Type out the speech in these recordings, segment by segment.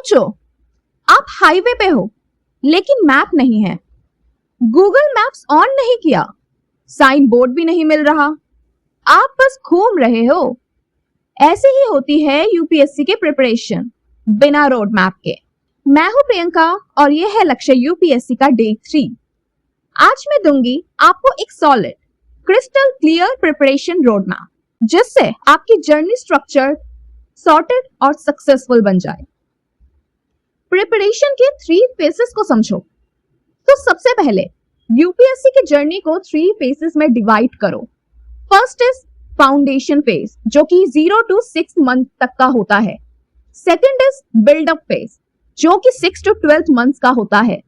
सोचो, आप हाईवे पे हो लेकिन मैप नहीं है, गूगल मैप्स ऑन नहीं किया, साइन बोर्ड भी नहीं मिल रहा, आप बस घूम रहे हो। ऐसे ही होती है यूपीएससी की प्रिपरेशन बिना रोड मैप के। मैं हूं प्रियंका और ये है लक्ष्य यूपीएससी का डे 3। आज मैं दूंगी आपको एक solid crystal clear preparation road map, जिससे आपकी जर्नी स्ट्रक्चर्ड, सॉर्टेड और सक्सेसफुल बन जाए। प्रिपरेशन के 3 फेसेस को समझो। तो सबसे पहले यूपीएससी की जर्नी को 3 फेसेस में डिवाइड करो। फर्स्ट इज फाउंडेशन फेज, जो कि 0 to 6 मंथ तक का होता है। सेकंड इज बिल्डअप फेज, जो कि 6 to 12 मंथ्स का होता है।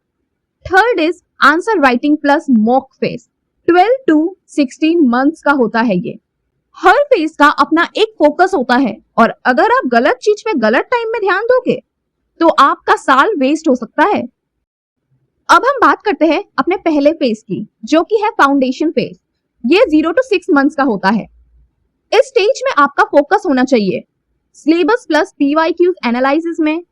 Third is answer writing plus mock phase, 12 to 16 months का होता है। ये हर फेज का अपना एक फोकस होता है, और अगर आप गलत चीज पे गलत टाइम में ध्यान दोगे तो आपका साल वेस्ट हो सकता है। अब हम बात करते हैं अपने पहले फेज की, जो कि है फाउंडेशन फेज। ये 0 to 6 मंथ्स का होता है। इस स्टेज में आपका फोकस होना चाहिए सिलेबस प्लस पीवाईक्यूज एनालिसिस में,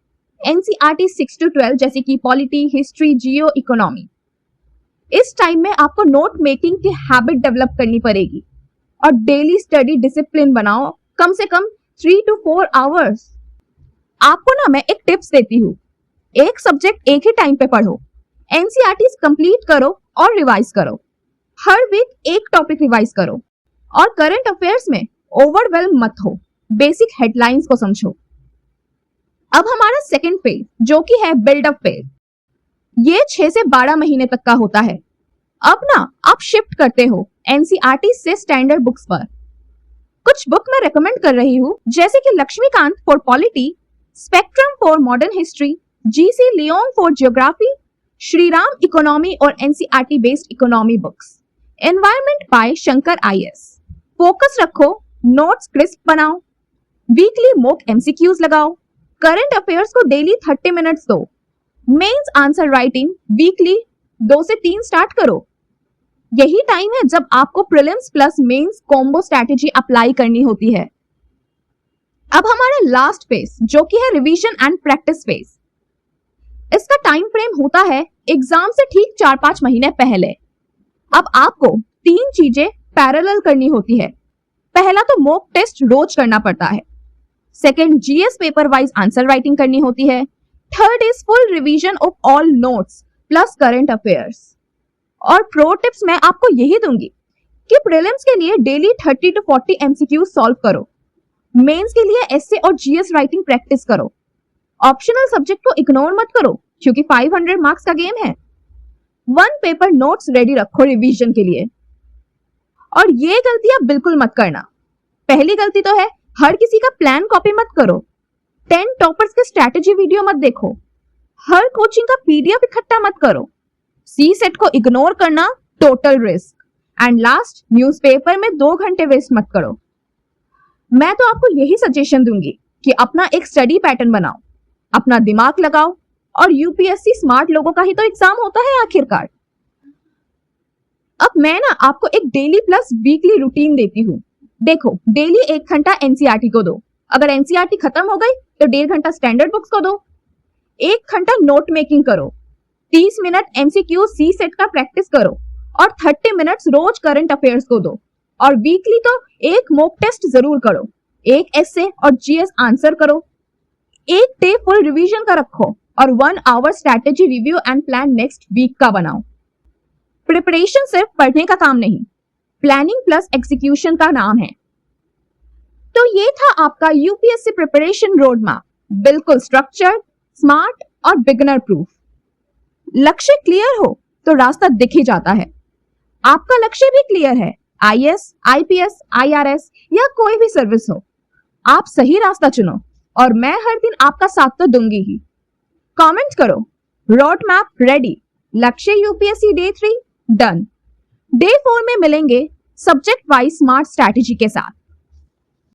एनसीईआरटी 6 to 12 जैसे कि पॉलिटी, हिस्ट्री, जियो, इकोनॉमी। इस टाइम में आपको नोट मेकिंग की हैबिट डेवलप करनी पड़ेगी और डेली स्टडी डिसिप्लिन बनाओ, कम से कम 3 to 4 आवर्स। आपको ना मैं एक टिप्स देती हूँ, एक सब्जेक्ट एक ही टाइम पे पढ़ो, एनसीईआरटीज कंप्लीट करो और रिवाइज करो। हर वीक एक टॉपिक रिवाइज करो और करंट अफेयर्स में ओवरवेल्म मत हो, बेसिक हेडलाइंस को समझो। अब हमारा सेकंड फेज, जो कि है बिल्डअप फेज, ये 6 से 12 महीने तक का होता है। अब ना आप शिफ्ट करते हो एनसीईआरटी से स्टैंडर्ड बुक्स पर। कुछ बुक मैं रेकमेंड कर रही हूँ, जैसे कि Laxmikanth for polity, spectrum for modern history, G C Leong for geography, Shriram economy और NCERT based economy books, environment by Shankar IAS. Focus रखो, नोट्स क्रिस्प बनाओ, वीकली मॉक एमसीक्यूज लगाओ, करंट अफेयर्स को डेली 30 मिनट्स दो, मेंस आंसर राइटिंग वीकली 2 से 3 start करो। यही time है जब आपको prelims plus mains combo strategy apply करनी होती है। अब हमारा लास्ट फेज, जो कि है रिवीजन एंड प्रैक्टिस फेज। इसका टाइम फ्रेम होता है एग्जाम से ठीक 4-5 महीने पहले। अब आपको 3 चीजें पैरेलल करनी होती है। पहला तो मॉक टेस्ट रोज करना पड़ता है। Second, GS paper wise answer writing करनी होती है। Third is full revision of all notes plus current affairs. और प्रो टिप्स मैं आपको यही दूंगी कि प्रीलिम्स के लिए डेली 30 to 40 एमसीक्यू सॉल्व करो, मेंस के लिए एसए और जीएस राइटिंग प्रैक्टिस करो। ऑप्शनल सब्जेक्ट को इग्नोर मत करो, क्योंकि 500 मार्क्स का गेम है। 1 पेपर नोट्स रेडी रखो रिवीजन के लिए। और ये गलतियां बिल्कुल मत करना। पहली गलती तो है हर किसी का प्लान कॉपी मत करो। 10 टॉपर्स के स्ट्रैटेजी वीडियो मत देखो। हर कोचिंग का पीडीएफ इकट्ठा मत करो। सी सेट को इग्नोर करना total risk. And last, newspaper में 2 घंटे वेस्ट मत करो। मैं तो आपको यही सजेशन दूंगी कि अपना एक स्टडी पैटर्न बनाओ, अपना दिमाग लगाओ, और यूपीएससी स्मार्ट लोगों का ही तो एग्जाम होता है आखिरकार। अब मैं ना आपको एक डेली प्लस वीकली रूटीन देती हूँ। देखो, डेली 1 घंटा एनसीईआरटी को दो। अगर एनसीईआरटी खत्म हो गई तो 1.5 घंटा स्टैंडर्ड बुक्स को दो। 1 घंटा नोट मेकिंग करो, 30 मिनट एमसीक्यू सी सेट का प्रैक्टिस करो, और 30 मिनट्स रोज करंट अफेयर्स को दो। और वीकली तो एक मॉक टेस्ट जरूर करो, एक एसे और जीएस आंसर करो। एक डे फुल रिवीजन का रखो और 1 hour strategy review and plan next week का बनाओ। प्रिपरेशन सिर्फ पढ़ने का काम नहीं, प्लानिंग प्लस एग्जीक्यूशन का नाम है। तो ये था आपका यूपीएससी प्रिपरेशन रोड मैप, बिल्कुल स्ट्रक्चर्ड, स्मार्ट और बिगिनर प्रूफ। लक्ष्य क्लियर हो तो रास्ता दिख ही जाता है। आपका लक्ष्य भी क्लियर है, आईएएस, आईपीएस, आईआरएस या कोई भी सर्विस हो, आप सही रास्ता चुनो और मैं हर दिन आपका साथ तो दूंगी ही। कमेंट करो, रोड मैप रेडी, लक्ष्य यूपीएससी डे 3 डन। डे 4 में मिलेंगे सब्जेक्ट वाइज स्मार्ट स्ट्रैटेजी के साथ।